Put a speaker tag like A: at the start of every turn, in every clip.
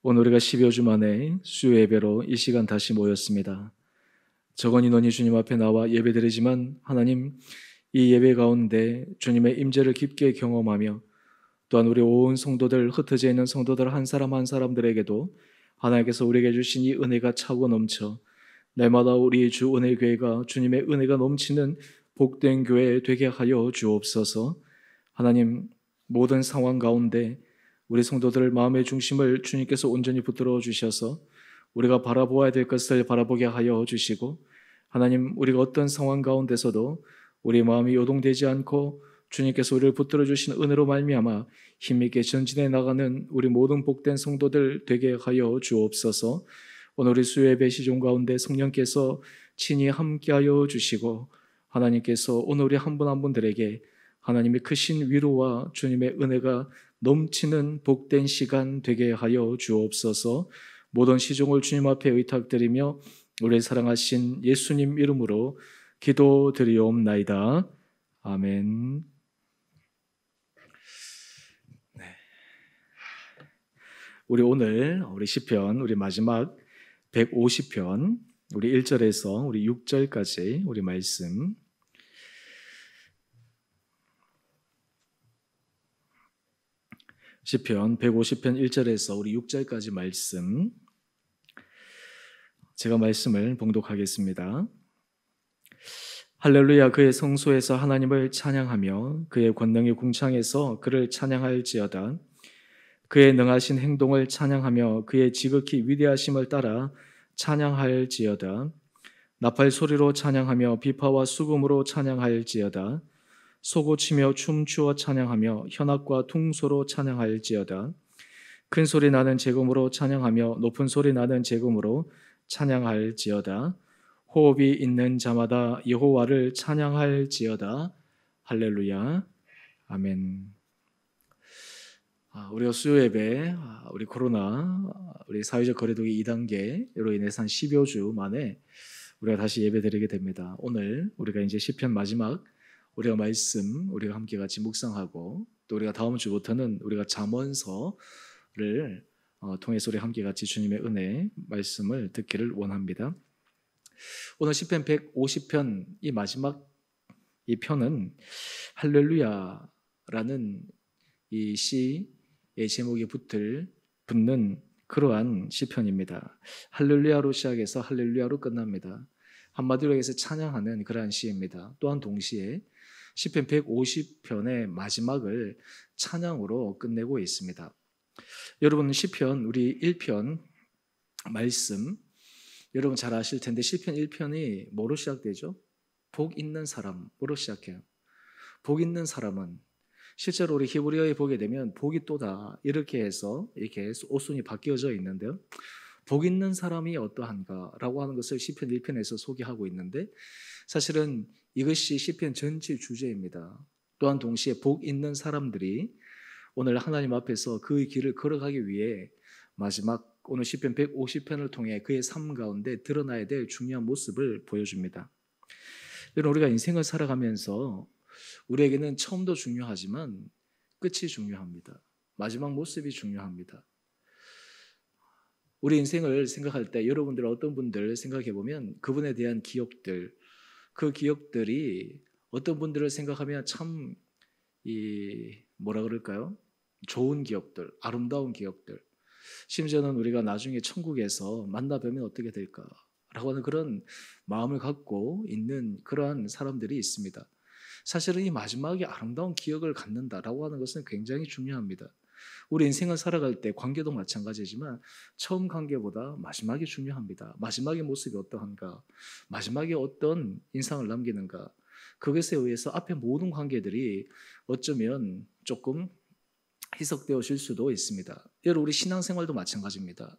A: 오늘 우리가 10여 주 만에 수요 예배로 이 시간 다시 모였습니다. 적은 인원이 주님 앞에 나와 예배드리지만 하나님, 이 예배 가운데 주님의 임재를 깊게 경험하며 또한 우리 온 성도들, 흩어져 있는 성도들 한 사람 한 사람들에게도 하나님께서 우리에게 주신 이 은혜가 차고 넘쳐 날마다 우리 주 은혜교회가 주님의 은혜가 넘치는 복된 교회 되게 하여 주옵소서. 하나님, 모든 상황 가운데 우리 성도들 마음의 중심을 주님께서 온전히 붙들어 주셔서 우리가 바라보아야 될 것을 바라보게 하여 주시고, 하나님, 우리가 어떤 상황 가운데서도 우리 마음이 요동되지 않고 주님께서 우리를 붙들어 주신 은혜로 말미암아 힘있게 전진해 나가는 우리 모든 복된 성도들 되게 하여 주옵소서. 오늘 우리 수요 예배 시종 가운데 성령께서 친히 함께하여 주시고, 하나님께서 오늘 우리 한 분 한 분들에게 하나님의 크신 위로와 주님의 은혜가 넘치는 복된 시간 되게 하여 주옵소서. 모든 시종을 주님 앞에 의탁드리며 우리 사랑하신 예수님 이름으로 기도드리옵나이다. 아멘. 네. 우리 오늘 우리 시편, 우리 마지막 150편, 우리 1절에서 우리 6절까지 우리 말씀, 시편 150편 1절에서 우리 6절까지 말씀, 제가 말씀을 봉독하겠습니다. 할렐루야. 그의 성소에서 하나님을 찬양하며 그의 권능의 궁창에서 그를 찬양할지어다. 그의 능하신 행동을 찬양하며 그의 지극히 위대하심을 따라 찬양할지어다. 나팔 소리로 찬양하며 비파와 수금으로 찬양할지어다. 소고치며 춤추어 찬양하며 현악과 퉁소로 찬양할지어다. 큰 소리 나는 제금으로 찬양하며 높은 소리 나는 제금으로 찬양할지어다. 호흡이 있는 자마다 여호와를 찬양할지어다. 할렐루야. 아멘. 우리가 수요 예배, 우리 코로나, 우리 사회적 거리두기 2단계로 인해서 한 10여 주 만에 우리가 다시 예배 드리게 됩니다. 오늘 우리가 이제 시편 마지막 우리가 말씀 우리가 함께 같이 묵상하고, 또 우리가 다음 주부터는 우리가 잠언서를 통해서 우리 함께 같이 주님의 은혜 말씀을 듣기를 원합니다. 오늘 시편 150편 이 마지막 이 편은 할렐루야라는 이 시의 제목이 붙는 그러한 시편입니다. 할렐루야로 시작해서 할렐루야로 끝납니다. 한마디로 해서 찬양하는 그러한 시입니다. 또한 동시에 시편 150편의 마지막을 찬양으로 끝내고 있습니다. 여러분, 시편 우리 1편 말씀 여러분 잘 아실 텐데, 시편 1편이 뭐로 시작되죠? 복 있는 사람으로 시작해요. 복 있는 사람은 실제로 우리 히브리어에 보게 되면 복이 또다 이렇게 해서 이렇게 오순이 바뀌어져 있는데요. 복 있는 사람이 어떠한가라고 하는 것을 시편 1편에서 소개하고 있는데, 사실은 이것이 시편 전체 주제입니다. 또한 동시에 복 있는 사람들이 오늘 하나님 앞에서 그의 길을 걸어가기 위해 마지막 오늘 시편 150편을 통해 그의 삶 가운데 드러나야 될 중요한 모습을 보여줍니다. 여러분, 우리가 인생을 살아가면서 우리에게는 처음도 중요하지만 끝이 중요합니다. 마지막 모습이 중요합니다. 우리 인생을 생각할 때 여러분들 어떤 분들 생각해 보면 그분에 대한 기억들, 그 기억들이 어떤 분들을 생각하면 참 뭐라 그럴까요? 좋은 기억들, 아름다운 기억들, 심지어는 우리가 나중에 천국에서 만나뵈면 어떻게 될까라고 하는 그런 마음을 갖고 있는 그러한 사람들이 있습니다. 사실은 이 마지막에 아름다운 기억을 갖는다라고 하는 것은 굉장히 중요합니다. 우리 인생을 살아갈 때 관계도 마찬가지지만 처음 관계보다 마지막이 중요합니다. 마지막의 모습이 어떠한가, 마지막에 어떤 인상을 남기는가, 그것에 의해서 앞에 모든 관계들이 어쩌면 조금 희석되어질 수도 있습니다. 여러분, 우리 신앙생활도 마찬가지입니다.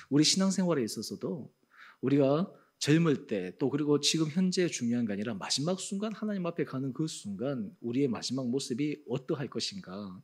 A: 우리 신앙생활에 있어서도 우리가 젊을 때, 또 그리고 지금 현재 중요한 게 아니라 마지막 순간, 하나님 앞에 가는 그 순간 우리의 마지막 모습이 어떠할 것인가.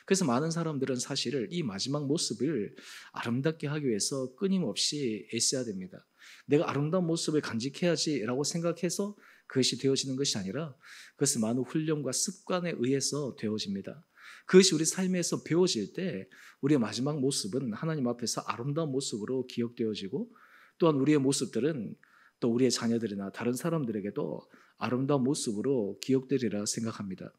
A: 그래서 많은 사람들은 사실 이 마지막 모습을 아름답게 하기 위해서 끊임없이 애써야 됩니다. 내가 아름다운 모습을 간직해야지라고 생각해서 그것이 되어지는 것이 아니라 그것은 많은 훈련과 습관에 의해서 되어집니다. 그것이 우리 삶에서 배워질 때 우리의 마지막 모습은 하나님 앞에서 아름다운 모습으로 기억되어지고, 또한 우리의 모습들은 또 우리의 자녀들이나 다른 사람들에게도 아름다운 모습으로 기억되리라 생각합니다.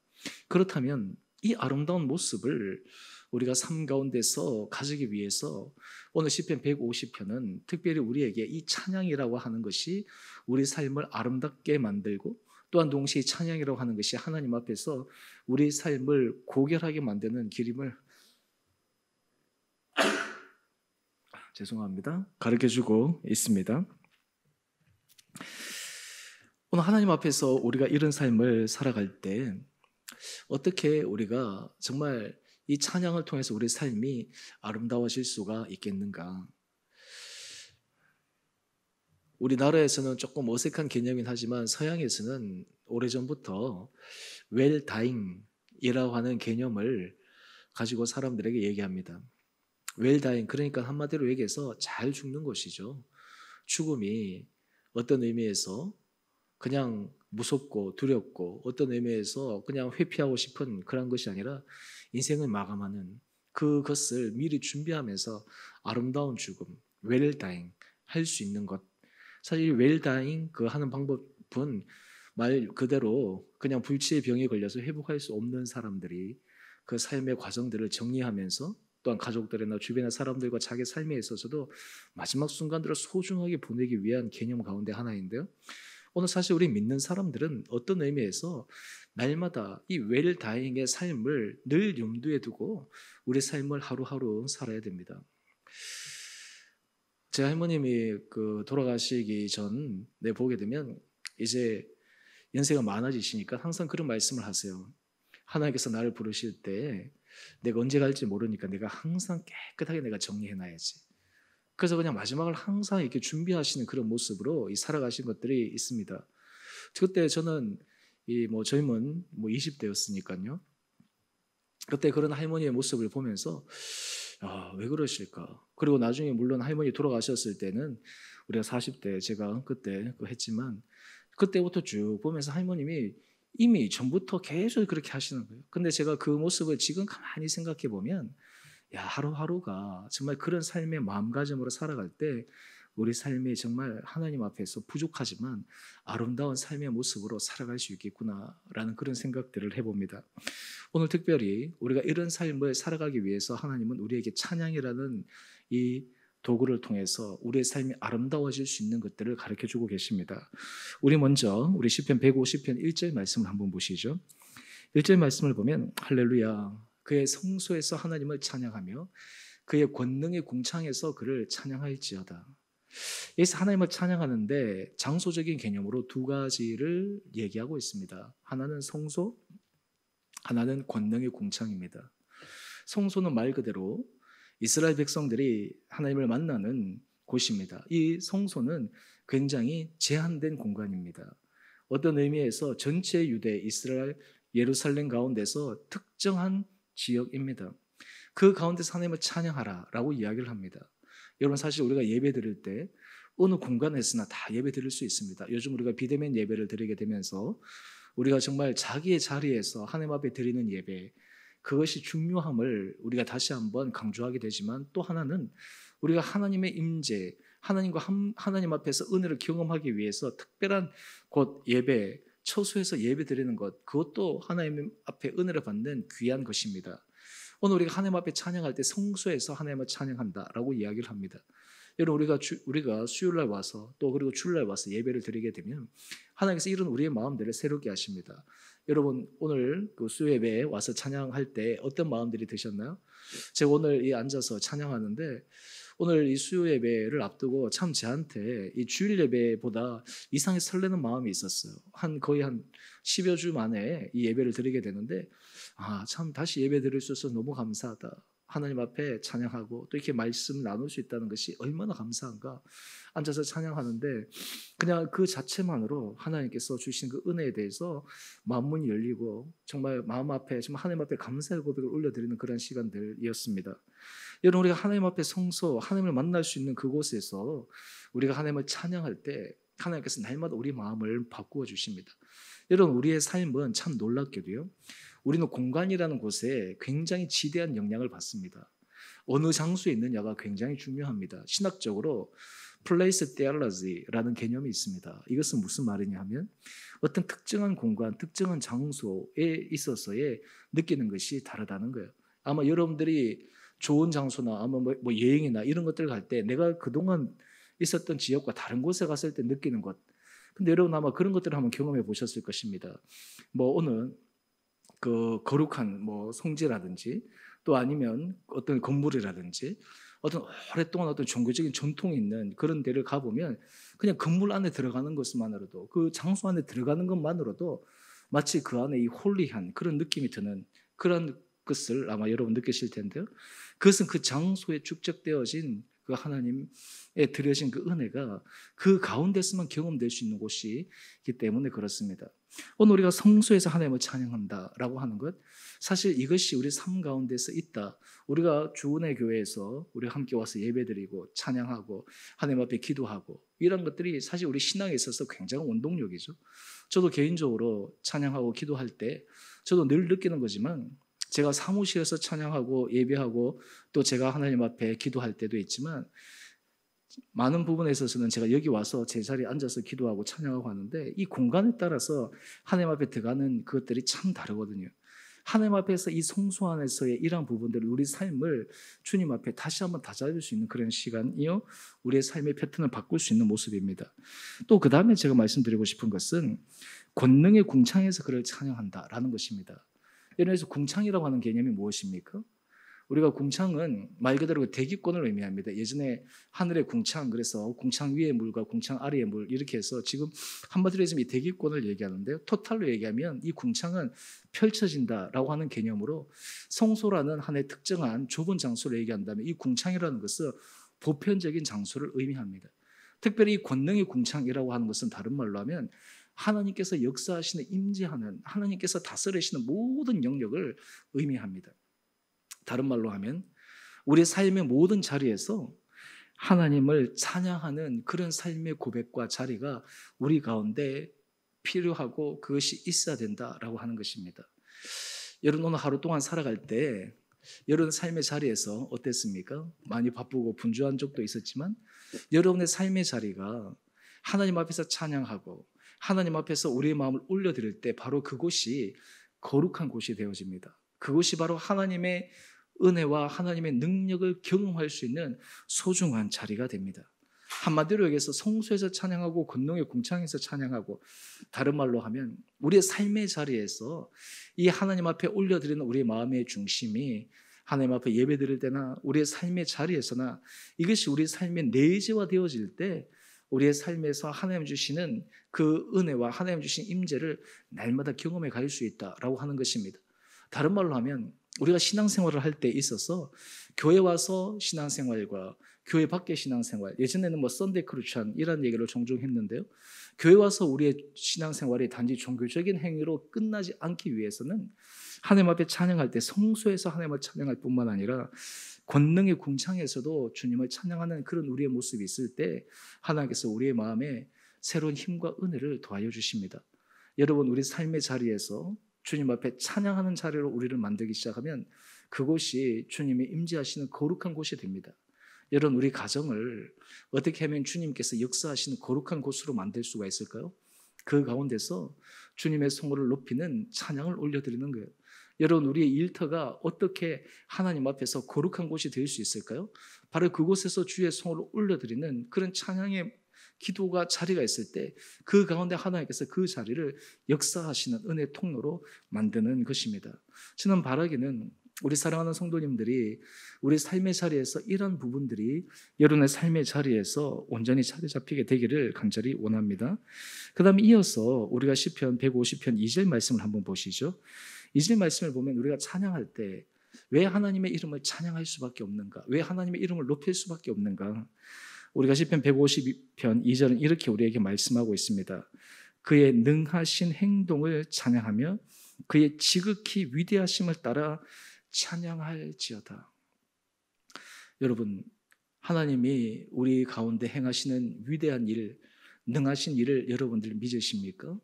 A: 그렇다면 이 아름다운 모습을 우리가 삶 가운데서 가지기 위해서 오늘 시편 150편은 특별히 우리에게 이 찬양이라고 하는 것이 우리 삶을 아름답게 만들고, 또한 동시에 찬양이라고 하는 것이 하나님 앞에서 우리 삶을 고결하게 만드는 길임을 가르쳐주고 있습니다. 오늘 하나님 앞에서 우리가 이런 삶을 살아갈 때 어떻게 우리가 정말 이 찬양을 통해서 우리 삶이 아름다워질 수가 있겠는가? 우리나라에서는 조금 어색한 개념이긴 하지만 서양에서는 오래전부터 웰다잉이라고 하는 개념을 가지고 사람들에게 얘기합니다. 웰다잉, 그러니까 한마디로 얘기해서 잘 죽는 것이죠. 죽음이 어떤 의미에서 그냥 무섭고 두렵고, 어떤 의미에서 그냥 회피하고 싶은 그런 것이 아니라 인생을 마감하는 그것을 미리 준비하면서 아름다운 죽음, 웰다잉 할 수 있는 것. 사실 웰다잉 그 하는 방법은 말 그대로 그냥 불치의 병에 걸려서 회복할 수 없는 사람들이 그 삶의 과정들을 정리하면서, 또한 가족들이나 주변의 사람들과 자기 삶에 있어서도 마지막 순간들을 소중하게 보내기 위한 개념 가운데 하나인데요. 오늘 사실 우리 믿는 사람들은 어떤 의미에서 날마다 이 웰다잉의 삶을 늘 염두에 두고 우리 삶을 하루하루 살아야 됩니다. 제 할머님이 돌아가시기 전에 보게 되면 이제 연세가 많아지시니까 항상 그런 말씀을 하세요. 하나님께서 나를 부르실 때 내가 언제 갈지 모르니까 내가 항상 깨끗하게 내가 정리해놔야지. 그래서 그냥 마지막을 항상 이렇게 준비하시는 그런 모습으로 살아가신 것들이 있습니다. 그때 저는 젊은 20대였으니까요. 그때 그런 할머니의 모습을 보면서 왜 그러실까? 그리고 나중에 물론 할머니 돌아가셨을 때는 우리가 40대, 제가 그때 했지만 그때부터 쭉 보면서 할머님이 이미 전부터 계속 그렇게 하시는 거예요. 근데 제가 그 모습을 지금 가만히 생각해 보면, 하루하루가 정말 그런 삶의 마음가짐으로 살아갈 때 우리 삶이 정말 하나님 앞에서 부족하지만 아름다운 삶의 모습으로 살아갈 수 있겠구나라는 그런 생각들을 해봅니다. 오늘 특별히 우리가 이런 삶을 살아가기 위해서 하나님은 우리에게 찬양이라는 이 도구를 통해서 우리의 삶이 아름다워질 수 있는 것들을 가르쳐주고 계십니다. 우리 먼저 우리 시편 150편 1절 말씀을 한번 보시죠. 1절 말씀을 보면 할렐루야, 그의 성소에서 하나님을 찬양하며 그의 권능의 궁창에서 그를 찬양할지어다. 여기서 하나님을 찬양하는데 장소적인 개념으로 두 가지를 얘기하고 있습니다. 하나는 성소, 하나는 권능의 궁창입니다. 성소는 말 그대로 이스라엘 백성들이 하나님을 만나는 곳입니다. 이 성소는 굉장히 제한된 공간입니다. 어떤 의미에서 전체 유대, 이스라엘, 예루살렘 가운데서 특정한 지역입니다. 그 가운데서 하나님을 찬양하라라고 이야기를 합니다. 여러분, 사실 우리가 예배 드릴 때 어느 공간에서나 다 예배 드릴 수 있습니다. 요즘 우리가 비대면 예배를 드리게 되면서 우리가 정말 자기의 자리에서 하나님 앞에 드리는 예배, 그것이 중요함을 우리가 다시 한번 강조하게 되지만, 또 하나는 우리가 하나님의 임재, 하나님 앞에서 은혜를 경험하기 위해서 특별한 곳 예배, 처소에서 예배 드리는 것, 그것도 하나님 앞에 은혜를 받는 귀한 것입니다. 오늘 우리가 하나님 앞에 찬양할 때 성소에서 하나님을 찬양한다라고 이야기를 합니다. 여러분, 우리가 수요일날 와서 또 그리고 주일날 와서 예배를 드리게 되면 하나님께서 이런 우리의 마음들을 새롭게 하십니다. 여러분, 오늘 그 수요 예배에 와서 찬양할 때 어떤 마음들이 드셨나요? 제가 오늘 이 앉아서 찬양하는데 오늘 이 수요 예배를 앞두고 참 저한테 이 주일 예배보다 이상하게 설레는 마음이 있었어요. 거의 한 10여 주 만에 이 예배를 드리게 되는데, 참 다시 예배 드릴 수 있어서 너무 감사하다. 하나님 앞에 찬양하고 또 이렇게 말씀 나눌 수 있다는 것이 얼마나 감사한가. 앉아서 찬양하는데 그냥 그 자체만으로 하나님께서 주신 그 은혜에 대해서 마음문이 열리고 정말 마음 앞에 정말 하나님 앞에 감사의 고백을 올려드리는 그런 시간들이었습니다. 여러분, 우리가 하나님 앞에 성소, 하나님을 만날 수 있는 그곳에서 우리가 하나님을 찬양할 때 하나님께서 날마다 우리 마음을 바꾸어 주십니다. 여러분, 우리의 삶은 참 놀랍게도요, 우리는 공간이라는 곳에 굉장히 지대한 영향을 받습니다. 어느 장소에 있느냐가 굉장히 중요합니다. 신학적으로 place theology라는 개념이 있습니다. 이것은 무슨 말이냐 하면 어떤 특정한 공간, 특정한 장소에 있어서의 느끼는 것이 다르다는 거예요. 아마 여러분들이 좋은 장소나 아마 뭐 여행이나 이런 것들 갈 때 내가 그동안 있었던 지역과 다른 곳에 갔을 때 느끼는 것. 근데 여러분 아마 그런 것들을 한번 경험해 보셨을 것입니다. 뭐 어느 그 거룩한 뭐 성지라든지 또 아니면 어떤 건물이라든지 어떤 오랫동안 어떤 종교적인 전통이 있는 그런 데를 가보면 그냥 건물 안에 들어가는 것만으로도 그 장소 안에 들어가는 것만으로도 마치 그 안에 이 홀리한 그런 느낌이 드는 그런 것을 아마 여러분 느끼실 텐데요. 그것은 그 장소에 축적되어진 그 하나님의 드려진 그 은혜가 그 가운데서만 경험될 수 있는 곳이기 때문에 그렇습니다. 오늘 우리가 성소에서 하나님을 찬양한다라고 하는 것, 사실 이것이 우리 삶 가운데서 있다. 우리가 주은혜 교회에서 우리가 함께 와서 예배드리고 찬양하고 하나님 앞에 기도하고 이런 것들이 사실 우리 신앙에 있어서 굉장히 원동력이죠. 저도 개인적으로 찬양하고 기도할 때 저도 늘 느끼는 거지만 제가 사무실에서 찬양하고 예배하고 또 제가 하나님 앞에 기도할 때도 있지만 많은 부분에 있어서는 제가 여기 와서 제 자리에 앉아서 기도하고 찬양하고 하는데 이 공간에 따라서 하나님 앞에 들어가는 그것들이 참 다르거든요. 하나님 앞에서 이 성소 안에서의 이러한 부분들을 우리 삶을 주님 앞에 다시 한번 다잡을 수 있는 그런 시간이요, 우리의 삶의 패턴을 바꿀 수 있는 모습입니다. 또 그 다음에 제가 말씀드리고 싶은 것은 권능의 궁창에서 그를 찬양한다라는 것입니다. 예를 들어서 궁창이라고 하는 개념이 무엇입니까? 우리가 궁창은 말 그대로 대기권을 의미합니다. 예전에 하늘의 궁창, 그래서 궁창 위의 물과 궁창 아래의 물 이렇게 해서 지금 한마디로 해서 이 대기권을 얘기하는데요. 토탈로 얘기하면 이 궁창은 펼쳐진다라고 하는 개념으로 성소라는 하나의 특정한 좁은 장소를 얘기한다면 이 궁창이라는 것은 보편적인 장소를 의미합니다. 특별히 이 권능의 궁창이라고 하는 것은 다른 말로 하면 하나님께서 역사하시는 임재하는 하나님께서 다스리시는 모든 영역을 의미합니다. 다른 말로 하면 우리 삶의 모든 자리에서 하나님을 찬양하는 그런 삶의 고백과 자리가 우리 가운데 필요하고 그것이 있어야 된다라고 하는 것입니다. 여러분 오늘 하루 동안 살아갈 때 여러분 삶의 자리에서 어땠습니까? 많이 바쁘고 분주한 적도 있었지만 여러분의 삶의 자리가 하나님 앞에서 찬양하고 하나님 앞에서 우리의 마음을 올려드릴 때 바로 그곳이 거룩한 곳이 되어집니다. 그곳이 바로 하나님의 은혜와 하나님의 능력을 경험할 수 있는 소중한 자리가 됩니다. 한마디로 얘기해서 성소에서 찬양하고 권능의 궁창에서 찬양하고, 다른 말로 하면 우리의 삶의 자리에서 이 하나님 앞에 올려드리는 우리의 마음의 중심이 하나님 앞에 예배드릴 때나 우리의 삶의 자리에서나 이것이 우리 삶의 내재화 되어질 때 우리의 삶에서 하나님 주시는 그 은혜와 하나님 주신 임재를 날마다 경험해 갈 수 있다라고 하는 것입니다. 다른 말로 하면 우리가 신앙생활을 할 때 있어서 교회 와서 신앙생활과 교회 밖의 신앙생활, 예전에는 뭐 썬데이 크리스천 이런 얘기를 종종 했는데요. 교회 와서 우리의 신앙생활이 단지 종교적인 행위로 끝나지 않기 위해서는 하나님 앞에 찬양할 때 성소에서 하나님을 찬양할 뿐만 아니라 권능의 궁창에서도 주님을 찬양하는 그런 우리의 모습이 있을 때 하나님께서 우리의 마음에 새로운 힘과 은혜를 더하여 주십니다. 여러분 우리 삶의 자리에서 주님 앞에 찬양하는 자리로 우리를 만들기 시작하면 그곳이 주님이 임재하시는 거룩한 곳이 됩니다. 여러분 우리 가정을 어떻게 하면 주님께서 역사하시는 거룩한 곳으로 만들 수가 있을까요? 그 가운데서 주님의 성호를 높이는 찬양을 올려드리는 거예요. 여러분 우리의 일터가 어떻게 하나님 앞에서 거룩한 곳이 될 수 있을까요? 바로 그곳에서 주의 성호를 올려드리는 그런 찬양의 기도가 자리가 있을 때 그 가운데 하나님께서 그 자리를 역사하시는 은혜 통로로 만드는 것입니다. 저는 바라기는 우리 사랑하는 성도님들이 우리 삶의 자리에서 이런 부분들이 여러분의 삶의 자리에서 온전히 자리 잡히게 되기를 간절히 원합니다. 그 다음에 이어서 우리가 시편 150편 2절 말씀을 한번 보시죠. 2절 말씀을 보면 우리가 찬양할 때 왜 하나님의 이름을 찬양할 수밖에 없는가? 왜 하나님의 이름을 높일 수밖에 없는가? 우리가 시편 150편 2절은 이렇게 우리에게 말씀하고 있습니다. 그의 능하신 행동을 찬양하며 그의 지극히 위대하심을 따라 찬양할지어다. 여러분 하나님이 우리 가운데 행하시는 위대한 일, 능하신 일을 여러분들 믿으십니까?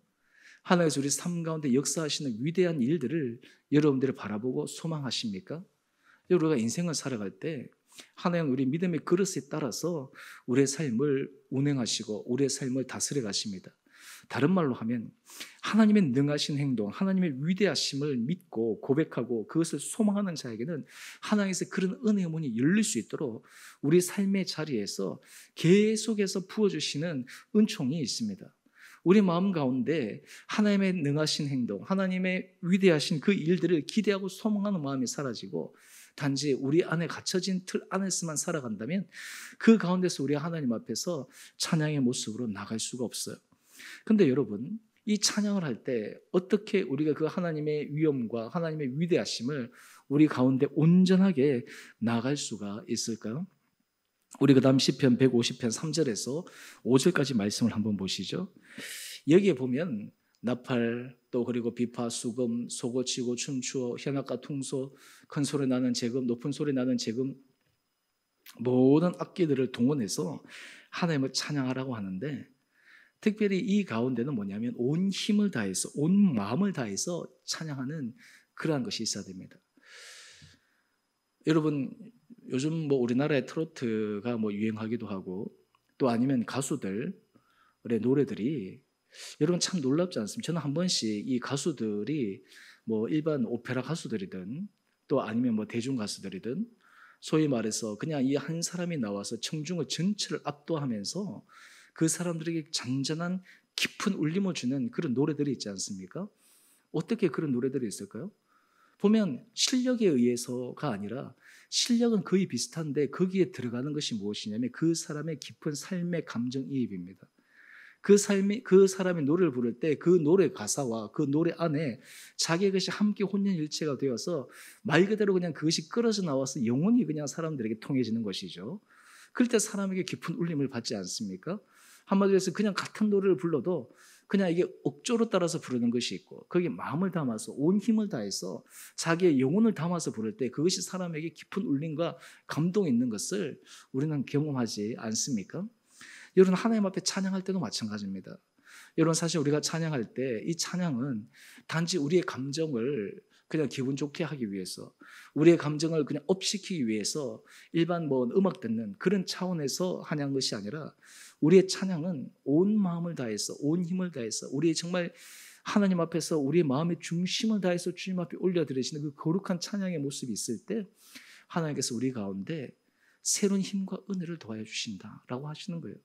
A: 하나님께서 우리 삶 가운데 역사하시는 위대한 일들을 여러분들이 바라보고 소망하십니까? 우리가 인생을 살아갈 때 하나님 우리 믿음의 그릇에 따라서 우리의 삶을 운행하시고 우리의 삶을 다스려 가십니다. 다른 말로 하면 하나님의 능하신 행동, 하나님의 위대하심을 믿고 고백하고 그것을 소망하는 자에게는 하나님께서 그런 은혜의 문이 열릴 수 있도록 우리 삶의 자리에서 계속해서 부어주시는 은총이 있습니다. 우리 마음 가운데 하나님의 능하신 행동, 하나님의 위대하신 그 일들을 기대하고 소망하는 마음이 사라지고 단지 우리 안에 갇혀진 틀 안에서만 살아간다면 그 가운데서 우리 하나님 앞에서 찬양의 모습으로 나갈 수가 없어요. 근데 여러분, 이 찬양을 할 때 어떻게 우리가 그 하나님의 위엄과 하나님의 위대하심을 우리 가운데 온전하게 나갈 수가 있을까요? 우리 그 다음 시편 150편 3절에서 5절까지 말씀을 한번 보시죠. 여기에 보면 나팔 또 그리고 비파, 수금, 소고치고 춤추어 현악과 퉁소, 큰 소리 나는 재금, 높은 소리 나는 재금 모든 악기들을 동원해서 하나님을 찬양하라고 하는데 특별히 이 가운데는 뭐냐면 온 힘을 다해서 온 마음을 다해서 찬양하는 그러한 것이 있어야 됩니다. 여러분 요즘 뭐 우리나라의 트로트가 뭐 유행하기도 하고 또 아니면 가수들의 노래들이 여러분 참 놀랍지 않습니까? 저는 한 번씩 이 가수들이 뭐 일반 오페라 가수들이든 또 아니면 뭐 대중 가수들이든 소위 말해서 그냥 이 한 사람이 나와서 청중의 전체를 압도하면서 그 사람들에게 잔잔한 깊은 울림을 주는 그런 노래들이 있지 않습니까? 어떻게 그런 노래들이 있을까요? 보면 실력에 의해서가 아니라 실력은 거의 비슷한데 거기에 들어가는 것이 무엇이냐면 그 사람의 깊은 삶의 감정이입입니다. 그 사람이 노래를 부를 때 그 노래 가사와 그 노래 안에 자기의 것이 함께 혼연일체가 되어서 말 그대로 그냥 그것이 끌어져 나와서 영혼이 그냥 사람들에게 통해지는 것이죠. 그럴 때 사람에게 깊은 울림을 받지 않습니까? 한마디로 해서 그냥 같은 노래를 불러도 그냥 이게 억조로 따라서 부르는 것이 있고 거기에 마음을 담아서 온 힘을 다해서 자기의 영혼을 담아서 부를 때 그것이 사람에게 깊은 울림과 감동이 있는 것을 우리는 경험하지 않습니까? 여러분 하나님 앞에 찬양할 때도 마찬가지입니다. 여러분 사실 우리가 찬양할 때 이 찬양은 단지 우리의 감정을 그냥 기분 좋게 하기 위해서 우리의 감정을 그냥 업시키기 위해서 일반 뭐 음악 듣는 그런 차원에서 하는 것이 아니라 우리의 찬양은 온 마음을 다해서 온 힘을 다해서 우리의 정말 하나님 앞에서 우리의 마음의 중심을 다해서 주님 앞에 올려드리시는 그 거룩한 찬양의 모습이 있을 때 하나님께서 우리 가운데 새로운 힘과 은혜를 더하여 주신다라고 하시는 거예요.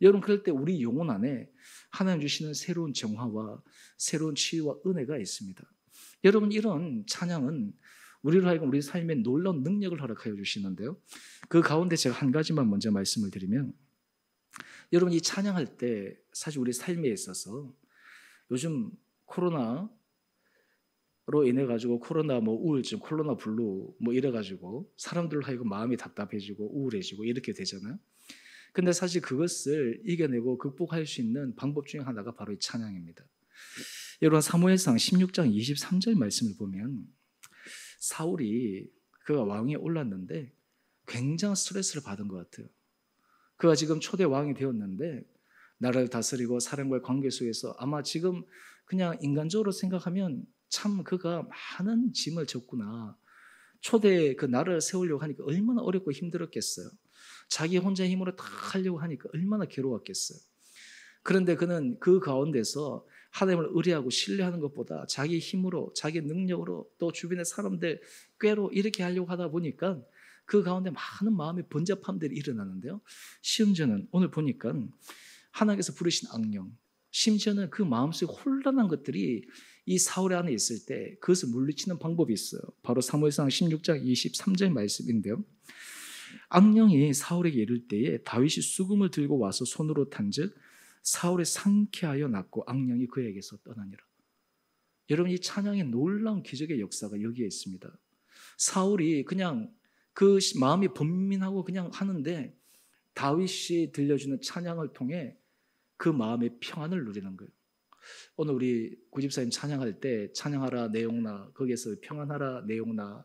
A: 여러분 그럴 때 우리 영혼 안에 하나님 주시는 새로운 정화와 새로운 치유와 은혜가 있습니다. 여러분 이런 찬양은 우리로 하여금 우리 삶에 놀라운 능력을 허락하여 주시는데요. 그 가운데 제가 한 가지만 먼저 말씀을 드리면 여러분 이 찬양할 때 사실 우리 삶에 있어서 요즘 코로나로 인해 가지고 코로나 뭐 우울증, 코로나 블루 뭐 이래 가지고 사람들로 하여금 마음이 답답해지고 우울해지고 이렇게 되잖아요. 근데 사실 그것을 이겨내고 극복할 수 있는 방법 중에 하나가 바로 이 찬양입니다. 여러분 사무엘상 16장 23절 말씀을 보면 사울이 그가 왕위에 올랐는데 굉장한 스트레스를 받은 것 같아요. 그가 지금 초대 왕이 되었는데 나라를 다스리고 사람과의 관계 속에서 아마 지금 그냥 인간적으로 생각하면 참 그가 많은 짐을 졌구나. 초대 그 나라를 세우려고 하니까 얼마나 어렵고 힘들었겠어요. 자기 혼자 힘으로 다 하려고 하니까 얼마나 괴로웠겠어요. 그런데 그는 그 가운데서 하나님을 의뢰하고 신뢰하는 것보다 자기 힘으로 자기 능력으로 또 주변의 사람들 꾀로 이렇게 하려고 하다 보니까 그 가운데 많은 마음의 번잡함들이 일어나는데요. 심지어는 오늘 보니까 하나님께서 부르신 악령, 심지어는 그 마음속에 혼란한 것들이 이 사울의 안에 있을 때 그것을 물리치는 방법이 있어요. 바로 사무엘상 16장 23절 말씀인데요. 악령이 사울에게 이를 때에 다윗이 수금을 들고 와서 손으로 탄즉 사울이 상쾌하여 낫고 악령이 그에게서 떠나니라. 여러분 이 찬양의 놀라운 기적의 역사가 여기에 있습니다. 사울이 그냥 그 마음이 번민하고 그냥 하는데 다윗이 들려주는 찬양을 통해 그 마음의 평안을 누리는 거예요. 오늘 우리 구집사님 찬양할 때 찬양하라 내용나 거기에서 평안하라 내용나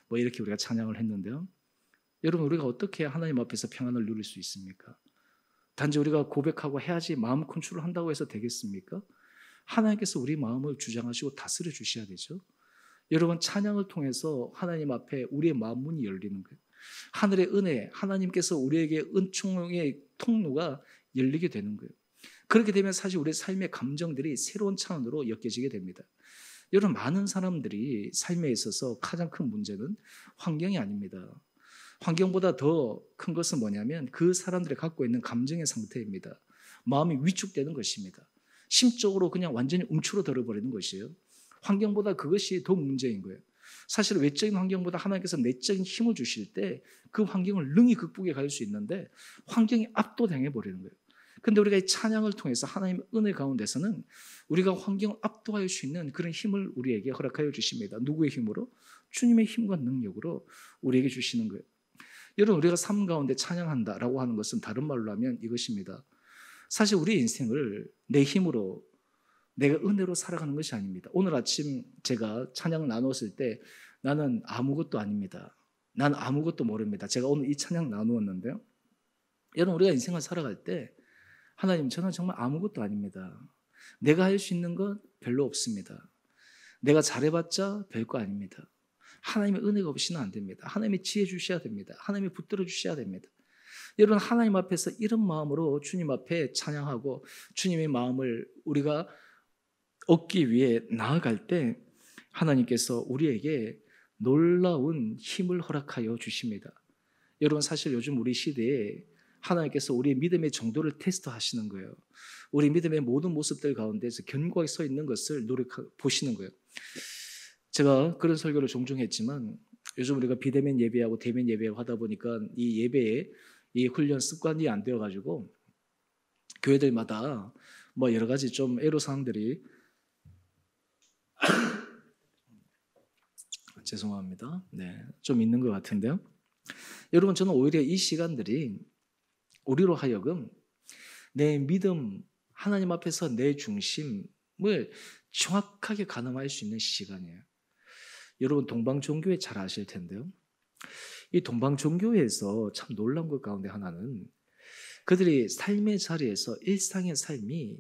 A: 뭐 이렇게 우리가 찬양을 했는데요. 여러분 우리가 어떻게 하나님 앞에서 평안을 누릴 수 있습니까? 단지 우리가 고백하고 해야지 마음 컨트롤 한다고 해서 되겠습니까?
B: 하나님께서 우리 마음을 주장하시고 다스려 주셔야 되죠. 여러분, 찬양을 통해서 하나님 앞에 우리의 마음 문이 열리는 거예요. 하늘의 은혜, 하나님께서 우리에게 은총의 통로가 열리게 되는 거예요. 그렇게 되면 사실 우리의 삶의 감정들이 새로운 차원으로 엮여지게 됩니다. 여러분, 많은 사람들이 삶에 있어서 가장 큰 문제는 환경이 아닙니다. 환경보다 더 큰 것은 뭐냐면 그 사람들이 갖고 있는 감정의 상태입니다. 마음이 위축되는 것입니다. 심적으로 그냥 완전히 움츠러들어 버리는 것이에요. 환경보다 그것이 더 문제인 거예요. 사실 외적인 환경보다 하나님께서 내적인 힘을 주실 때 그 환경을 능히 극복해 갈 수 있는데 환경이 압도당해 버리는 거예요. 근데 우리가 이 찬양을 통해서 하나님의 은혜 가운데서는 우리가 환경을 압도할 수 있는 그런 힘을 우리에게 허락하여 주십니다. 누구의 힘으로? 주님의 힘과 능력으로 우리에게 주시는 거예요. 여러분, 우리가 삶 가운데 찬양한다라고 하는 것은 다른 말로 하면 이것입니다. 사실 우리 인생을 내 힘으로, 내가 은혜로 살아가는 것이 아닙니다. 오늘 아침 제가 찬양을 나누었을 때 나는 아무것도 아닙니다. 난 아무것도 모릅니다. 제가 오늘 이 찬양 나누었는데요. 여러분, 우리가 인생을 살아갈 때 하나님, 저는 정말 아무것도 아닙니다. 내가 할 수 있는 건 별로 없습니다. 내가 잘해봤자 별거 아닙니다. 하나님의 은혜가 없이는 안 됩니다. 하나님의 지혜 주셔야 됩니다. 하나님이 붙들어 주셔야 됩니다. 여러분, 하나님 앞에서 이런 마음으로 주님 앞에 찬양하고 주님의 마음을 우리가 얻기 위해 나아갈 때 하나님께서 우리에게 놀라운 힘을 허락하여 주십니다. 여러분, 사실 요즘 우리 시대에 하나님께서 우리의 믿음의 정도를 테스트하시는 거예요. 우리 믿음의 모든 모습들 가운데서 견고하게 서 있는 것을 보시는 거예요. 제가 그런 설교를 종종 했지만 요즘 우리가 비대면 예배하고 대면 예배하고 하다 보니까 이 예배에 이 훈련 습관이 안 되어가지고 교회들마다 뭐 여러 가지 좀 애로사항들이 죄송합니다. 네, 좀 있는 것 같은데요. 여러분, 저는 오히려 이 시간들이 우리로 하여금 내 믿음, 하나님 앞에서 내 중심을 정확하게 가늠할 수 있는 시간이에요. 여러분, 동방종교회 잘 아실 텐데요. 이 동방종교회에서 참 놀라운 것 가운데 하나는 그들이 삶의 자리에서 일상의 삶이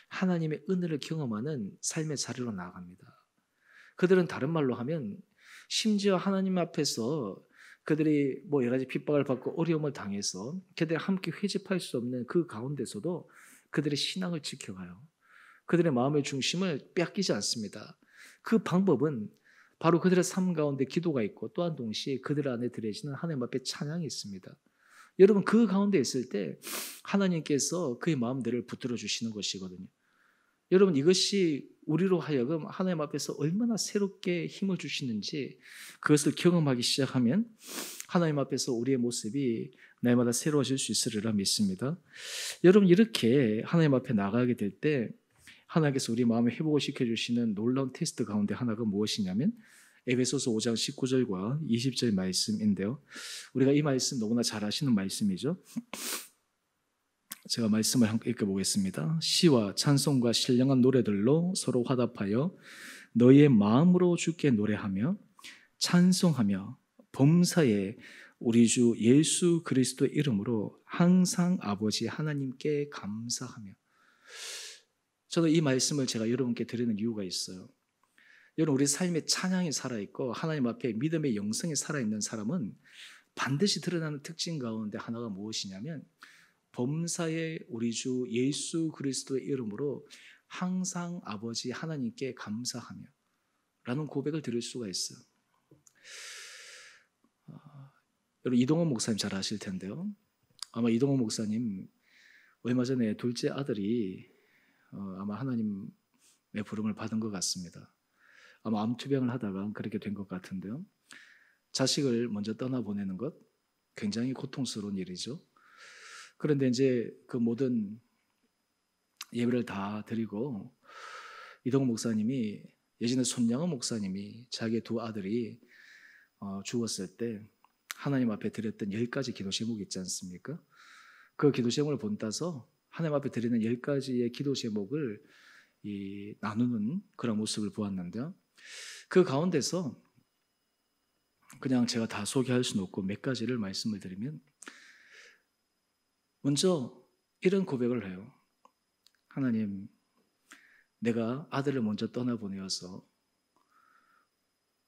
B: 하나님의 은혜를 경험하는 삶의 자리로 나아갑니다. 그들은 다른 말로 하면 심지어 하나님 앞에서 그들이 뭐 여러 가지 핍박을 받고 어려움을 당해서 그들이 함께 회집할 수 없는 그 가운데서도 그들의 신앙을 지켜가요. 그들의 마음의 중심을 뺏기지 않습니다. 그 방법은 바로 그들의 삶 가운데 기도가 있고 또한 동시에 그들 안에 들여지는 하나님 앞에 찬양이 있습니다. 여러분, 그 가운데 있을 때 하나님께서 그의 마음들을 붙들어 주시는 것이거든요. 여러분, 이것이 우리로 하여금 하나님 앞에서 얼마나 새롭게 힘을 주시는지 그것을 경험하기 시작하면 하나님 앞에서 우리의 모습이 날마다 새로워질 수 있으리라 믿습니다. 여러분, 이렇게 하나님 앞에 나가게 될 때 하나님께서 우리 마음을 회복을 시켜주시는 놀라운 테스트 가운데 하나가 무엇이냐면 에베소서 5장 19절과 20절 말씀인데요. 우리가 이 말씀 너무나 잘 아시는 말씀이죠. 제가 말씀을 함께 읽어보겠습니다. 시와 찬송과 신령한 노래들로 서로 화답하여 너희의 마음으로 주께 노래하며 찬송하며 범사에 우리 주 예수 그리스도의 이름으로 항상 아버지 하나님께 감사하며. 저는 이 말씀을 제가 여러분께 드리는 이유가 있어요. 여러분, 우리 삶에 찬양이 살아있고 하나님 앞에 믿음의 영성이 살아있는 사람은 반드시 드러나는 특징 가운데 하나가 무엇이냐면 범사에 우리 주 예수 그리스도의 이름으로 항상 아버지 하나님께 감사하며 라는 고백을 드릴 수가 있어요. 여러분, 이동원 목사님 잘 아실 텐데요. 아마 이동원 목사님 얼마 전에 둘째 아들이 아마 하나님의 부름을 받은 것 같습니다. 아마 암투병을 하다가 그렇게 된 것 같은데요. 자식을 먼저 떠나보내는 것 굉장히 고통스러운 일이죠. 그런데 이제 그 모든 예배를 다 드리고 이동원 목사님이 예전에 손양원 목사님이 자기의 두 아들이 죽었을 때 하나님 앞에 드렸던 10가지 기도 제목이 있지 않습니까? 그 기도 제목을 본따서 하나님 앞에 드리는 10가지의 기도 제목을 나누는 그런 모습을 보았는데요. 그 가운데서 그냥 제가 다 소개할 수는 없고 몇 가지를 말씀을 드리면, 먼저 이런 고백을 해요. 하나님, 내가 아들을 먼저 떠나보내어서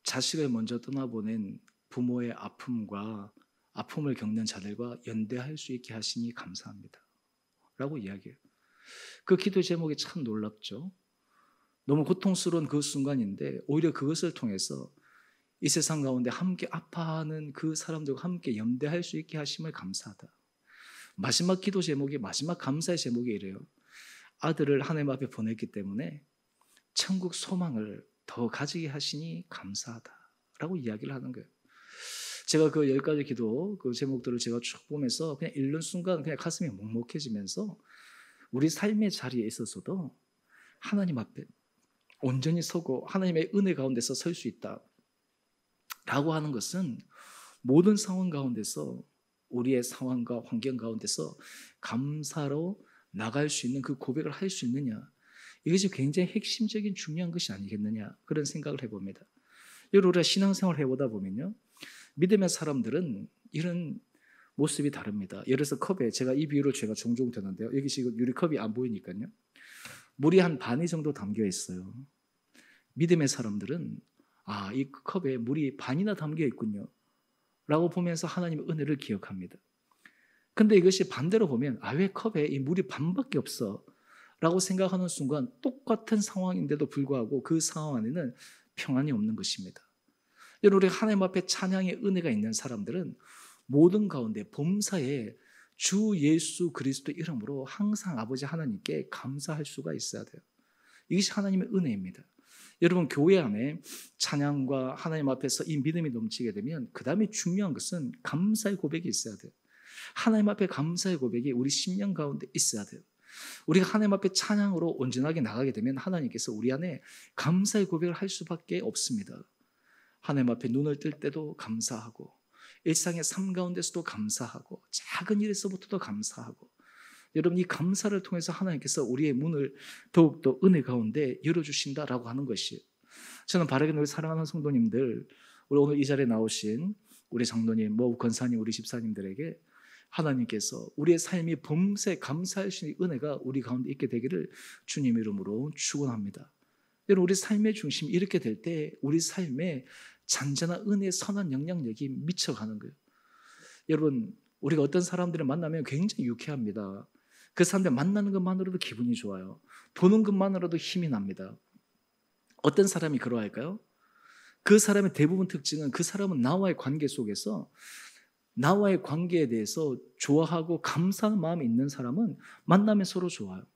B: 자식을 먼저 떠나보낸 부모의 아픔을 겪는 자들과 연대할 수 있게 하시니 감사합니다 라고 이야기해요. 그 기도 제목이 참 놀랍죠. 너무 고통스러운 그 순간인데 오히려 그것을 통해서 이 세상 가운데 함께 아파하는 그 사람들과 함께 연대할 수 있게 하심을 감사하다. 마지막 기도 제목이, 마지막 감사의 제목이 이래요. 아들을 하나님 앞에 보냈기 때문에 천국 소망을 더 가지게 하시니 감사하다라고 이야기를 하는 거예요. 제가 그 10가지 기도 그 제목들을 제가 쭉 보면서 그냥 읽는 순간 그냥 가슴이 먹먹해지면서 우리 삶의 자리에 있어서도 하나님 앞에 온전히 서고 하나님의 은혜 가운데서 설 수 있다라고 하는 것은 모든 상황 가운데서 우리의 상황과 환경 가운데서 감사로 나갈 수 있는 그 고백을 할 수 있느냐, 이것이 굉장히 핵심적인 중요한 것이 아니겠느냐, 그런 생각을 해봅니다. 여러분, 우리가 신앙생활을 해보다 보면요, 믿음의 사람들은 이런 모습이 다릅니다. 예를 들어서 컵에, 제가 이 비유를 제가 종종 드는데요, 여기 지금 유리컵이 안 보이니까요, 물이 한 반이 정도 담겨 있어요. 믿음의 사람들은 이 컵에 물이 반이나 담겨 있군요 라고 보면서 하나님의 은혜를 기억합니다. 근데 이것이 반대로 보면 왜 컵에 이 물이 반밖에 없어 라고 생각하는 순간 똑같은 상황인데도 불구하고 그 상황 안에는 평안이 없는 것입니다. 여러분, 우리 하나님 앞에 찬양의 은혜가 있는 사람들은 모든 가운데 범사에 주 예수 그리스도 이름으로 항상 아버지 하나님께 감사할 수가 있어야 돼요. 이것이 하나님의 은혜입니다. 여러분, 교회 안에 찬양과 하나님 앞에서 이 믿음이 넘치게 되면 그 다음에 중요한 것은 감사의 고백이 있어야 돼요. 하나님 앞에 감사의 고백이 우리 심령 가운데 있어야 돼요. 우리가 하나님 앞에 찬양으로 온전하게 나가게 되면 하나님께서 우리 안에 감사의 고백을 할 수밖에 없습니다. 하나님 앞에 눈을 뜰 때도 감사하고, 일상의 삶 가운데서도 감사하고, 작은 일에서부터도 감사하고, 여러분, 이 감사를 통해서 하나님께서 우리의 문을 더욱더 은혜 가운데 열어주신다라고 하는 것이에요. 저는 바라기는 우리 사랑하는 성도님들, 우리 오늘 이 자리에 나오신 우리 장로님, 권사님, 우리 집사님들에게 하나님께서 우리의 삶이 범세 감사할 수 있는 은혜가 우리 가운데 있게 되기를 주님 이름으로 축원합니다. 여러분, 우리 삶의 중심이 이렇게 될 때 우리 삶에 잔잔한 은혜의 선한 영향력이 미쳐가는 거예요. 여러분, 우리가 어떤 사람들을 만나면 굉장히 유쾌합니다. 그 사람들 만나는 것만으로도 기분이 좋아요. 보는 것만으로도 힘이 납니다. 어떤 사람이 그러할까요? 그 사람의 대부분 특징은 그 사람은 나와의 관계 속에서 나와의 관계에 대해서 좋아하고 감사하는 마음이 있는 사람은 만나면 서로 좋아요.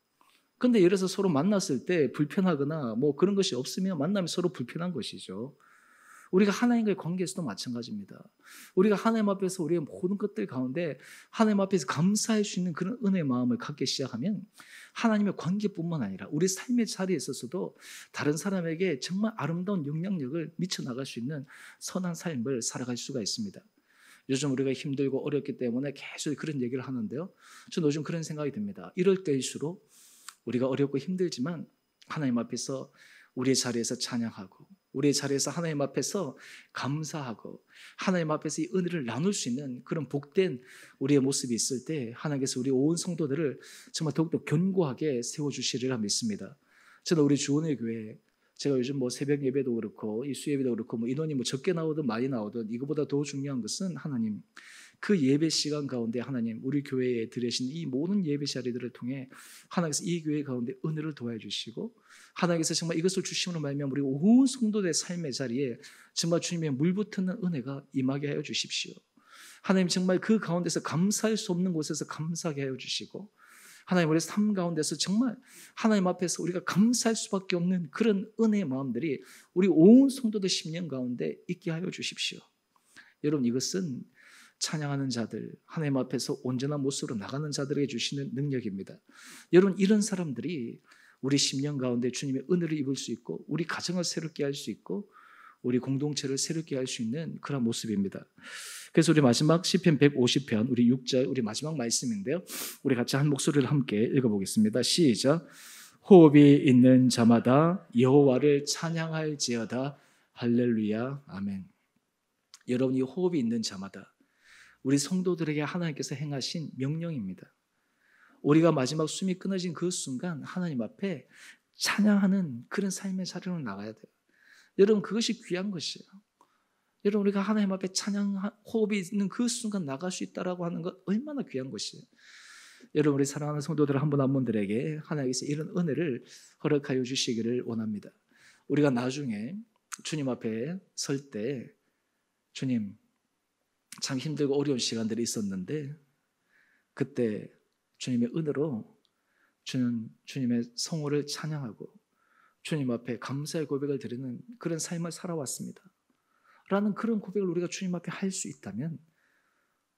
B: 근데 예를 들어서 서로 만났을 때 불편하거나 그런 것이 없으면 만나면 서로 불편한 것이죠. 우리가 하나님과의 관계에서도 마찬가지입니다. 우리가 하나님 앞에서 우리의 모든 것들 가운데 하나님 앞에서 감사할 수 있는 그런 은혜의 마음을 갖기 시작하면 하나님의 관계뿐만 아니라 우리 삶의 자리에 있어서도 다른 사람에게 정말 아름다운 영향력을 미쳐나갈 수 있는 선한 삶을 살아갈 수가 있습니다. 요즘 우리가 힘들고 어렵기 때문에 계속 그런 얘기를 하는데요, 저는 요즘 그런 생각이 듭니다. 이럴 때일수록 우리가 어렵고 힘들지만 하나님 앞에서 우리의 자리에서 찬양하고, 우리의 자리에서 하나님 앞에서 감사하고, 하나님 앞에서 이 은혜를 나눌 수 있는 그런 복된 우리의 모습이 있을 때 하나님께서 우리 온 성도들을 정말 더욱더 견고하게 세워주시리라 믿습니다. 저는 우리 주원의 교회, 제가 요즘 새벽 예배도 그렇고 이 수예배도 그렇고 인원이 적게 나오든 많이 나오든 이거보다 더 중요한 것은 하나님, 그 예배 시간 가운데 하나님 우리 교회에 들으신 이 모든 예배 자리들을 통해 하나님께서 이 교회 가운데 은혜를 도와해 주시고, 하나님께서 정말 이것을 주심으로 말미암아 우리 온 성도들의 삶의 자리에 정말 주님의 물붙는 은혜가 임하게 하여 주십시오. 하나님, 정말 그 가운데서 감사할 수 없는 곳에서 감사하게 하여 주시고, 하나님 우리 삶 가운데서 정말 하나님 앞에서 우리가 감사할 수밖에 없는 그런 은혜의 마음들이 우리 온 성도들 심령 가운데 있게 하여 주십시오. 여러분, 이것은 찬양하는 자들, 하나님 앞에서 온전한 모습으로 나가는 자들에게 주시는 능력입니다. 여러분, 이런 사람들이 우리 심령 가운데 주님의 은혜를 입을 수 있고, 우리 가정을 새롭게 할 수 있고, 우리 공동체를 새롭게 할 수 있는 그런 모습입니다. 그래서 우리 마지막 시편 150편 우리 6절 우리 마지막 말씀인데요, 우리 같이 한 목소리를 함께 읽어보겠습니다. 시작. 호흡이 있는 자마다 여호와를 찬양할지어다. 할렐루야. 아멘. 여러분, 이 호흡이 있는 자마다 우리 성도들에게 하나님께서 행하신 명령입니다. 우리가 마지막 숨이 끊어진 그 순간 하나님 앞에 찬양하는 그런 삶의 자리로 나가야 돼요. 여러분, 그것이 귀한 것이에요. 여러분, 우리가 하나님 앞에 찬양 호흡이 있는 그 순간 나갈 수 있다라고 하는 것 얼마나 귀한 것이에요. 여러분, 우리 사랑하는 성도들 한 분 한 분들에게 하나님께서 이런 은혜를 허락하여 주시기를 원합니다. 우리가 나중에 주님 앞에 설 때, 주님, 참 힘들고 어려운 시간들이 있었는데 그때 주님의 은혜로 주님의 성호를 찬양하고 주님 앞에 감사의 고백을 드리는 그런 삶을 살아왔습니다 라는 그런 고백을 우리가 주님 앞에 할 수 있다면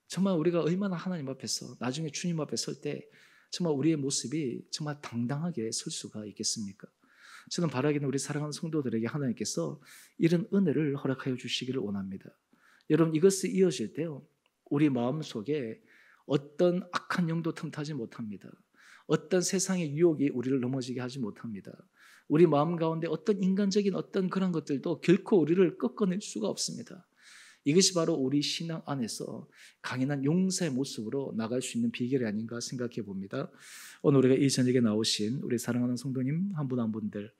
B: 정말 우리가 얼마나 하나님 앞에서 나중에 주님 앞에 설 때 정말 우리의 모습이 정말 당당하게 설 수가 있겠습니까? 저는 바라기는 우리 사랑하는 성도들에게 하나님께서 이런 은혜를 허락하여 주시기를 원합니다. 여러분, 이것이 이어질 때요, 우리 마음속에 어떤 악한 영도 틈타지 못합니다. 어떤 세상의 유혹이 우리를 넘어지게 하지 못합니다. 우리 마음 가운데 어떤 인간적인 어떤 그런 것들도 결코 우리를 꺾어낼 수가 없습니다. 이것이 바로 우리 신앙 안에서 강인한 용사의 모습으로 나갈 수 있는 비결이 아닌가 생각해 봅니다. 오늘 우리가 이 저녁에 나오신 우리 사랑하는 성도님 한 분 한 분들,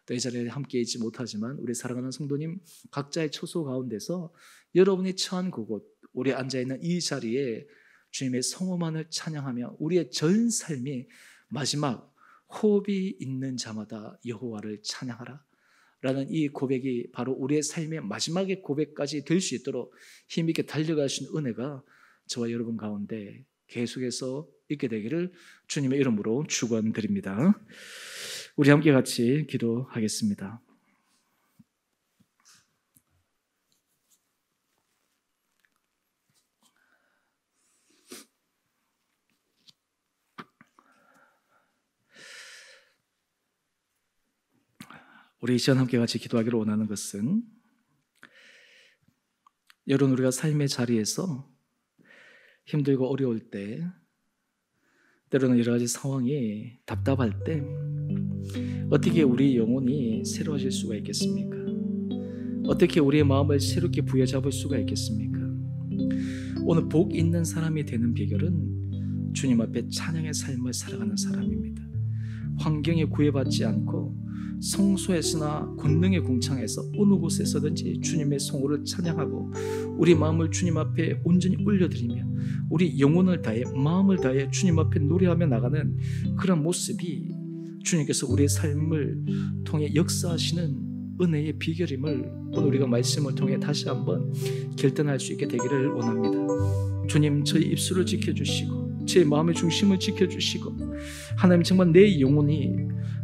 B: 또 이 자리에 함께 있지 못하지만 우리 사랑하는 성도님 각자의 처소 가운데서 여러분이 처한 그곳, 우리 앉아있는 이 자리에 주님의 성호만을 찬양하며 우리의 전 삶이 마지막 호흡이 있는 자마다 여호와를 찬양하라 라는 이 고백이 바로 우리의 삶의 마지막의 고백까지 될 수 있도록 힘있게 달려갈 수 있는 은혜가 저와 여러분 가운데 계속해서 있게 되기를 주님의 이름으로 축원드립니다. 우리 함께 같이 기도하겠습니다. 우리 이 시간 함께 같이 기도하기를 원하는 것은, 여러분, 우리가 삶의 자리에서 힘들고 어려울 때, 때로는 여러 가지 상황이 답답할 때 어떻게 우리 영혼이 새로워질 수가 있겠습니까? 어떻게 우리의 마음을 새롭게 부여잡을 수가 있겠습니까? 오늘 복 있는 사람이 되는 비결은 주님 앞에 찬양의 삶을 살아가는 사람입니다. 환경에 구애받지 않고 성소에서나 권능의 궁창에서 어느 곳에서든지 주님의 성호를 찬양하고 우리 마음을 주님 앞에 온전히 올려드리며 우리 영혼을 다해 마음을 다해 주님 앞에 노래하며 나가는 그런 모습이 주님께서 우리의 삶을 통해 역사하시는 은혜의 비결임을 오늘 우리가 말씀을 통해 다시 한번 결단할 수 있게 되기를 원합니다. 주님, 저희 입술을 지켜주시고 제 마음의 중심을 지켜주시고 하나님, 정말 내 영혼이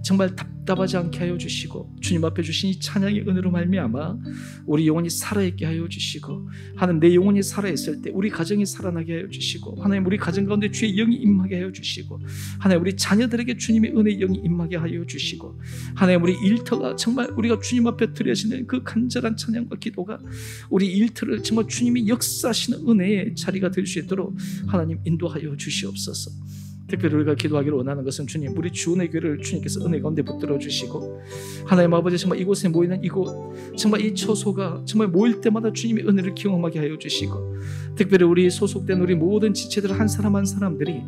B: 정말 답답하지 않게 하여 주시고 주님 앞에 주신 이 찬양의 은혜로 말미암아 우리 영혼이 살아있게 하여 주시고, 하나님, 내 영혼이 살아있을 때 우리 가정이 살아나게 하여 주시고, 하나님, 우리 가정 가운데 주의 영이 임하게 하여 주시고, 하나님, 우리 자녀들에게 주님의 은혜의 영이 임하게 하여 주시고, 하나님, 우리 일터가 정말 우리가 주님 앞에 드려지는 그 간절한 찬양과 기도가 우리 일터를 정말 주님이 역사하시는 은혜의 자리가 될 수 있도록 하나님 인도하여 주시옵소서. 특별히 우리가 기도하기를 원하는 것은, 주님, 우리 주은혜 교회를 주님께서 은혜 가운데 붙들어 주시고, 하나님 아버지, 정말 이곳에 모이는 이곳, 정말 이 처소가 정말 모일 때마다 주님의 은혜를 경험하게 하여 주시고, 특별히 우리 소속된 우리 모든 지체들 한 사람 한 사람들이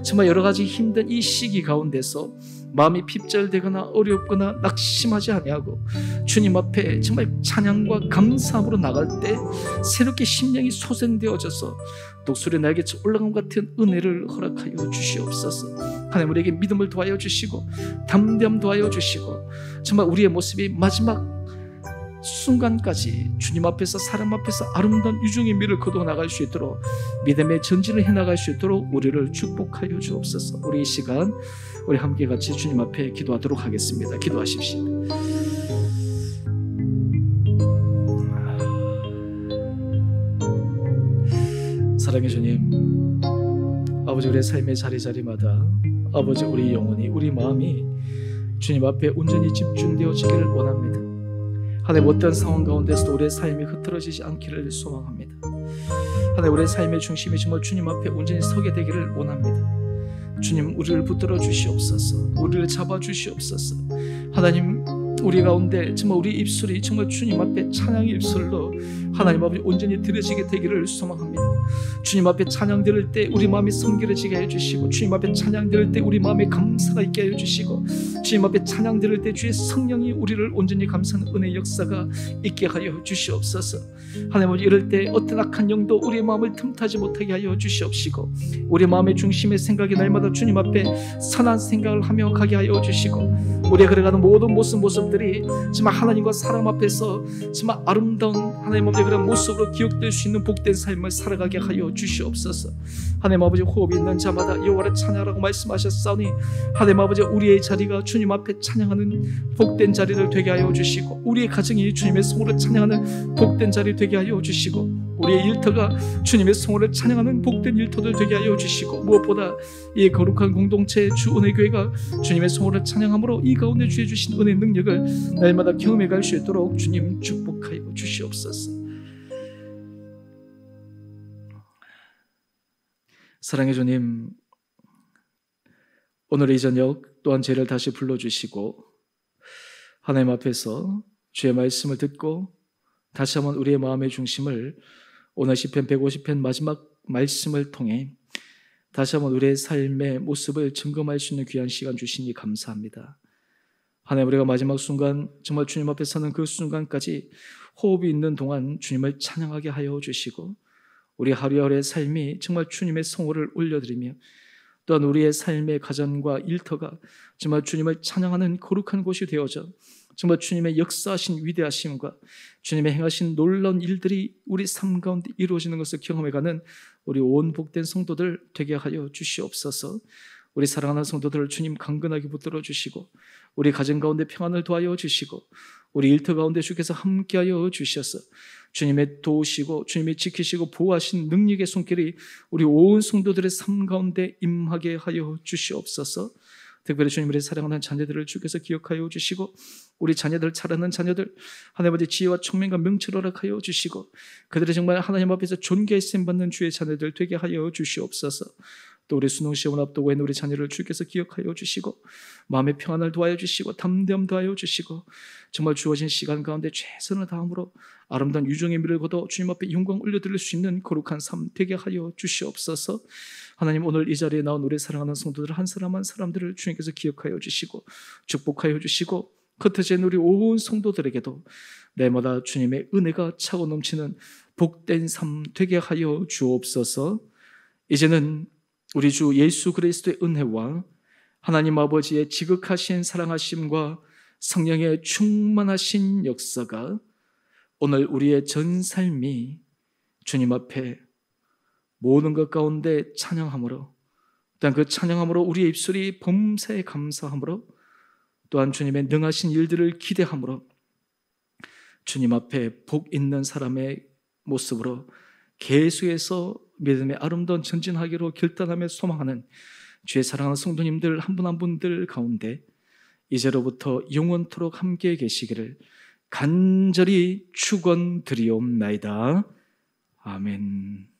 B: 정말 여러 가지 힘든 이 시기 가운데서 마음이 핍절되거나 어렵거나 낙심하지 아니하고 주님 앞에 정말 찬양과 감사함으로 나갈 때 새롭게 심령이 소생되어져서 독수리 날개처럼 올라간 것 같은 은혜를 허락하여 주시옵소서. 하나님, 우리에게 믿음을 더하여 주시고 담대함 더하여 주시고 정말 우리의 모습이 마지막 순간까지 주님 앞에서 사람 앞에서 아름다운 유종의 미를 거두어 나갈 수 있도록 믿음의 전진을 해나갈 수 있도록 우리를 축복하여 주옵소서. 우리 이 시간 우리 함께 같이 주님 앞에 기도하도록 하겠습니다. 기도하십시오. 사랑의 주님, 아버지, 우리의 삶의 자리자리마다 아버지, 우리 영혼이, 우리 마음이 주님 앞에 온전히 집중되어지기를 원합니다. 하나님, 어떠한 상황 가운데서도 우리의 삶이 흐트러지지 않기를 소망합니다. 하나님, 우리의 삶의 중심이 정말 주님 앞에 온전히 서게 되기를 원합니다. 주님, 우리를 붙들어 주시옵소서. 우리를 잡아 주시옵소서. 하나님, 우리 가운데 정말 우리 입술이 정말 주님 앞에 찬양의 입술로 하나님 아버지 온전히 드려지게 되기를 소망합니다. 주님 앞에 찬양 드릴 때 우리 마음이 성결해지게 해주시고, 주님 앞에 찬양 드릴 때 우리 마음에 감사가 있게 해주시고, 주님 앞에 찬양 드릴 때 주의 성령이 우리를 온전히 감싸는 은혜의 역사가 있게 하여 주시옵소서. 하나님 아버지, 이럴 때 어떤 악한 영도 우리의 마음을 틈타지 못하게 하여 주시옵시고, 우리 마음의 중심의 생각이 날마다 주님 앞에 선한 생각을 하며 가게 하여 주시고, 우리가 그래가는 모든 모습들이 정말 하나님과 사람 앞에서 정말 아름다운 하나님 아버지 그런 모습으로 기억될 수 있는 복된 삶을 살아가게 하여 주시옵소서. 하나님 아버지, 호흡이 있는 자마다 여호와를 찬양하라고 말씀하셨사오니, 하나님 아버지 우리의 자리가 주님 앞에 찬양하는 복된 자리를 되게 하여 주시고, 우리의 가정이 주님의 성호를 찬양하는 복된 자리 되게 하여 주시고, 우리의 일터가 주님의 성호를 찬양하는 복된 일터들 되게 하여 주시고, 무엇보다 이 거룩한 공동체 주 은혜교회가 주님의 성호를 찬양함으로 이 가운데 주의 주신 은혜의 능력을 날마다 경험해 갈 수 있도록 주님 축복하여 주시옵소서. 사랑의 주님, 오늘 이 저녁 또한 죄를 다시 불러주시고, 하나님 앞에서 주의 말씀을 듣고 다시 한번 우리의 마음의 중심을 오늘 시편 150편 마지막 말씀을 통해 다시 한번 우리의 삶의 모습을 점검할 수 있는 귀한 시간 주시니 감사합니다. 하나님, 우리가 마지막 순간 정말 주님 앞에 서는 그 순간까지 호흡이 있는 동안 주님을 찬양하게 하여 주시고, 우리 하루하루의 삶이 정말 주님의 성호를 올려드리며, 또한 우리의 삶의 가정과 일터가 정말 주님을 찬양하는 거룩한 곳이 되어져 정말 주님의 역사하신 위대하심과 주님의 행하신 놀라운 일들이 우리 삶 가운데 이루어지는 것을 경험해가는 우리 온 복된 성도들 되게 하여 주시옵소서. 우리 사랑하는 성도들을 주님 강건하게 붙들어 주시고, 우리 가정 가운데 평안을 도하여 주시고, 우리 일터 가운데 주께서 함께하여 주셔서 주님의 도우시고 주님의 지키시고 보호하신 능력의 손길이 우리 온 성도들의 삶 가운데 임하게 하여 주시옵소서. 특별히 주님의 사랑하는 자녀들을 주께서 기억하여 주시고, 우리 자녀들, 자라는 자녀들 하나님 아버지 지혜와 총명과 명철을 허락하여 주시고, 그들이 정말 하나님 앞에서 존귀의 쓰임받는 주의 자녀들 되게 하여 주시옵소서. 또 우리 수능 시험을 앞두고 있는 우리 자녀를 주께서 기억하여 주시고, 마음의 평안을 도하여 주시고, 담대함 도하여 주시고, 정말 주어진 시간 가운데 최선을 다함으로 아름다운 유종의 미를 거둬 주님 앞에 영광 올려드릴 수 있는 거룩한 삶 되게 하여 주시옵소서. 하나님, 오늘 이 자리에 나온 우리 사랑하는 성도들 한 사람 한 사람들을 주님께서 기억하여 주시고 축복하여 주시고, 흩어져 있는 우리 온 성도들에게도 날마다 주님의 은혜가 차고 넘치는 복된 삶 되게 하여 주옵소서. 이제는 우리 주 예수 그리스도의 은혜와 하나님 아버지의 지극하신 사랑하심과 성령의 충만하신 역사가 오늘 우리의 전 삶이 주님 앞에 모든 것 가운데 찬양함으로, 또한 그 찬양함으로 우리의 입술이 범사에 감사함으로, 또한 주님의 능하신 일들을 기대함으로 주님 앞에 복 있는 사람의 모습으로 계속해서 믿음의 아름다운 전진하기로 결단하며 소망하는 주의 사랑하는 성도님들 한 분 한 분들 가운데 이제로부터 영원토록 함께 계시기를 간절히 축원드리옵나이다. 아멘.